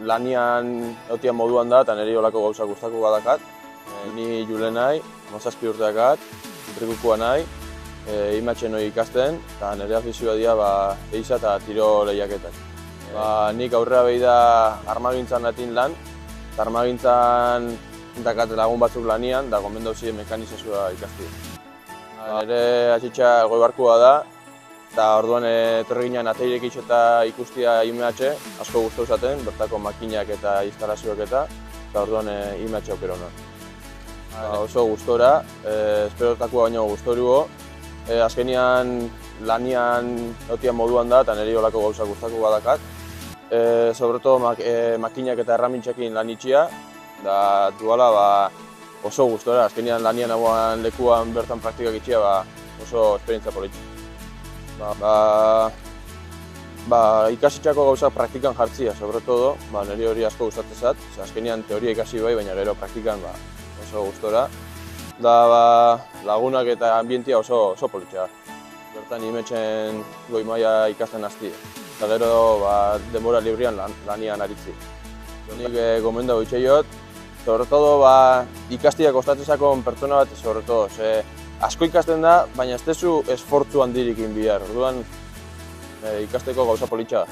lanian egotian moduan da, eta niri olako gauzak gustako badakat. Ni Jule nahi, 17 urte dakat, entrikukua nahi, imatxe noi ikasten, eta nire afizioa dira eiza eta tiro lehiaketak. Nik aurrera behi da armagintzan natin lan, eta armagintzan dakat lagun batzuk lanian, da gomendu ziren mekanizazioa ikasti. Nire atxitxa goi barkua da, eta orduan etorri ginen ateirik eta ikustia IMH asko gustau zaten, bertako makinak eta instalazioak eta orduan IMH aukera hona. Oso gustora, esperotakoa baino gustorugo. Azkenian lanian egotian moduan da, eta niri olako gauzak gustako badakat. Sobretodo makinak eta erramintxekin lan itxia, da duala oso gustora. Azkenian lanian hauan lekuan bertan praktikak itxia oso esperientzia politxe. Ikasitxako gauzak praktikan jartzia, sobretodo, niri hori asko gustatzen zat. Azkenian teoria ikasi bai, baina gero praktikan oso gustora. Lagunak eta ambientia oso politxea. Bertan imetxen goi maila ikasten hasti. Eta gero denbora librian lanian aritzi. Nik gomendau itxeiot, sobretodo ikastiak ostatezakon pertsona bat, sobretodo. Asko ikasten da, baina ez dezu esfortzu handirik egin behar. Orduan ikasteko gauza politxa.